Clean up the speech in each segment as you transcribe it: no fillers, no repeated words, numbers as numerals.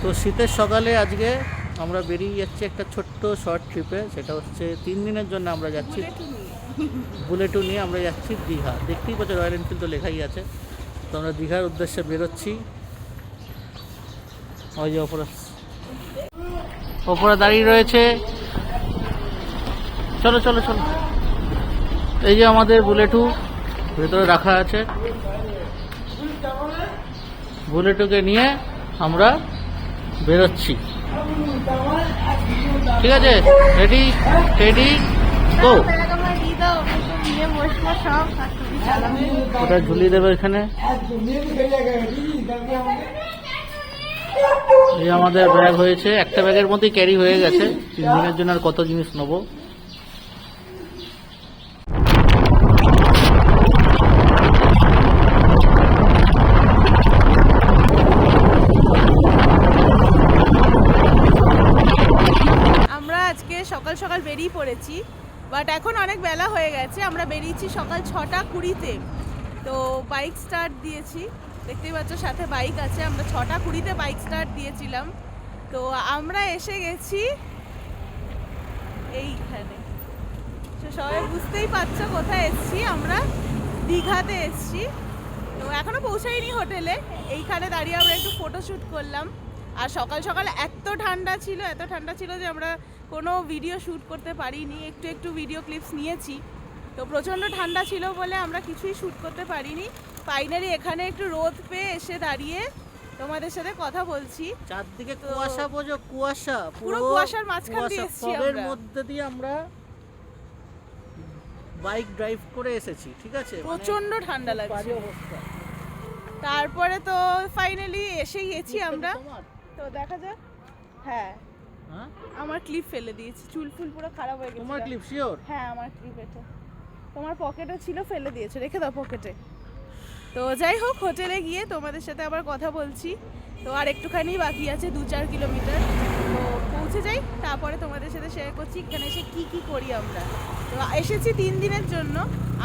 তো শীতের সকালে আজকে আমরা বেরিয়ে যাচ্ছি একটা ছোট্ট শর্ট ট্রিপে। সেটা হচ্ছে 3 দিনের জন্য আমরা যাচ্ছি বুলেটু নিয়ে আমরা যাচ্ছি দীঘা। দেখতেই পাচ্ছ রয়্যাল এনফিল্ড তো লেখাই আছে। তো আমরা দীঘার উদ্দেশ্যে বেরোচ্ছি। ওই যে ওপরে দাঁড়িয়ে রয়েছে। চলো চলো চলো, এই যে আমাদের বুলেটু ভেতরে রাখা আছে। বুলেটুকে নিয়ে আমরা বেরোচ্ছি। ঠিক আছে, রেডি রেডি গো। ওটা ঝুলিয়ে দেবে এখানে। এই আমাদের ব্যাগ হয়েছে, একটা ব্যাগের মধ্যেই ক্যারি হয়ে গেছে। 3 দিনের জন্য আর কত জিনিস নেবো। সকাল সকাল বেরিয়ে পড়েছি, বাট এখন অনেক বেলা হয়ে গেছে। আমরা বেরিয়েছি সকাল 6টা 20-তে। তো বাইক স্টার্ট দিয়েছি, দেখতেই পাচ্ছ সাথে বাইক আছে। আমরা 6টা 20-তে বাইক স্টার্ট দিয়েছিলাম। তো আমরা এসে গেছি এইখানে। তো সবাই বুঝতেই পারছো কোথায় এসেছি, আমরা দীঘাতে এসেছি। তো এখনো পৌঁছাইনি হোটেলে, এইখানে দাঁড়িয়ে আমরা একটু ফটোশ্যুট করলাম। আর সকাল সকাল এত ঠান্ডা ছিল যে আমরা কোনো ভিডিও শ্যুট করতে পারিনি। একটু ভিডিও ক্লিপস নিয়েছি। তো প্রচণ্ড ঠান্ডা ছিল বলে আমরা কিছুই শ্যুট করতে পারিনি। ফাইনালি এখানে একটু রোদ পেয়ে এসে দাঁড়িয়ে তোমাদের সাথে কথা বলছি। চারদিকে কুয়াশা, বোঝো কুয়াশা, পুরো কুয়াশার মাঝখান দিয়ে এসেছি আমরা। এর মধ্যে দিয়ে আমরা বাইক ড্রাইভ করে এসেছি। ঠিক আছে, প্রচণ্ড ঠান্ডা লাগছে। তারপরে তো ফাইনালি এসে গেছি আমরা। তো দেখা যাক। হ্যাঁ, আমার ক্লিপ ফেলে দিয়েছি, চুল ফুল পুরো খারাপ হয়ে গেছে। তোমার ক্লিপ শিওর? হ্যাঁ, আমার ক্লিপ এটা তোমার পকেটে ছিল, ফেলে দিয়েছো, রেখে দাও পকেটে। তো যাই হোক, হোটেলে গিয়ে তোমাদের সাথে আবার কথা বলছি। তো আর একটুখানি বাকি আছে, 2-4 কিলোমিটার। তো পৌঁছে যাই, তারপরে তোমাদের সাথে শেয়ার করছি এখানে এসে কি করি আমরা। তো এসেছি 3 দিনের জন্য।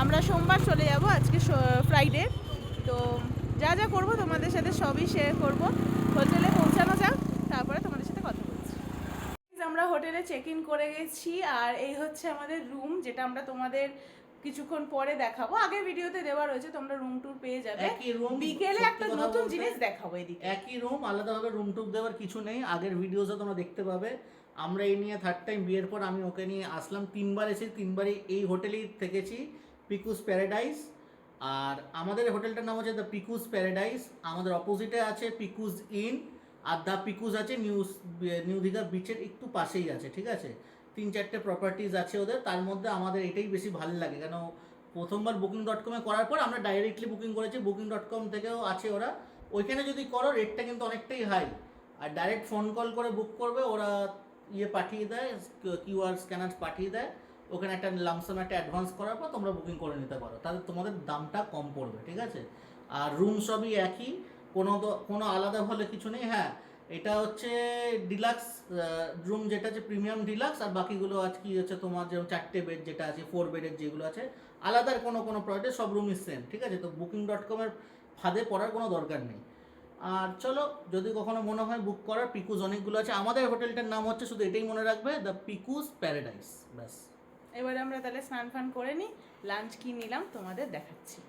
আমরা সোমবার চলে যাব, আজকে ফ্রাইডে। তো যা যা করবো তোমাদের সাথে সবই শেয়ার করব। হোটেলে পৌঁছানো যাক, তারপরে তোমাদের সাথে কথা বলছি। আমরা হোটেলে চেক ইন করে গেছি, আর এই হচ্ছে আমাদের রুম, যেটা আমরা তোমাদের কিছুক্ষণ পরে দেখাবো। আগের ভিডিওতে দেওয়া রয়েছে, তোমরা রুম ট্যুর পেয়ে যাবে। বিকেলে একটা নতুন জিনিস দেখাবো এদিকে। একই রুম, আলাদাভাবে রুম ট্যুর দেওয়ার কিছু নেই। আগের ভিডিওতে তোমরা দেখতে পাবে। আমরা এই নিয়ে 3rd টাইম, বিয়ের পর আমি ওকে নিয়ে আসলাম। 3বার এসেছি, 3বারই এই হোটেলেই থেকেছি, পিকুস প্যারাডাইস। আর আমাদের হোটেলটার নাম হচ্ছে দ্য পিকুস প্যারাডাইস। আমাদের অপোজিটে আছে পিকুস ইন, আর দ্য পিকুস আছে নিউ দীঘা বিচের একটু পাশেই আছে। ঠিক আছে, 3-4টে প্রপার্টিজ আছে ওদের। তার মধ্যে আমাদের এটাই বেশি ভালো লাগে, কেন প্রথমবার booking.com করার পর আমরা ডাইরেক্টলি বুকিং করেছি। booking.com থেকেও আছে ওরা। ওইখানে যদি করো রেটটা কিন্তু অনেকটাই হাই। আর ডাইরেক্ট ফোন কল করে বুক করবে, ওরা পাঠিয়ে দেয়, QR স্ক্যানার পাঠিয়ে দেয়। ওখানে একটা লামসাম একটা অ্যাডভান্স করার পর তোমরা বুকিং করে নিতে পারো, তাহলে তোমাদের দামটা কম পড়বে। ঠিক আছে, আর রুম সবই একই, কোনো আলাদা হলে কিছু নেই। হ্যাঁ, এটা হচ্ছে ডিলাক্স রুম, যেটা হচ্ছে প্রিমিয়াম ডিলাক্স। আর বাকিগুলো আজ কি হচ্ছে তোমার যেমন 4টে বেড যেটা আছে, 4 বেডের যেগুলো আছে, আলাদার কোনো প্রয়োজন, সব রুমই সেম। ঠিক আছে, তো booking.com ফাঁদে পড়ার কোনো দরকার নেই। আর চলো, যদি কখনো মনে হয় বুক করার, পিকুস অনেকগুলো আছে। আমাদের হোটেলটার নাম হচ্ছে, শুধু এটাই মনে রাখবে, দ্য পিকুস প্যারাডাইস। ব্যাস, এবারে আমরা তাহলে স্নান ফান করে নিই, লাঞ্চ কি নিলাম তোমাদের দেখাচ্ছি।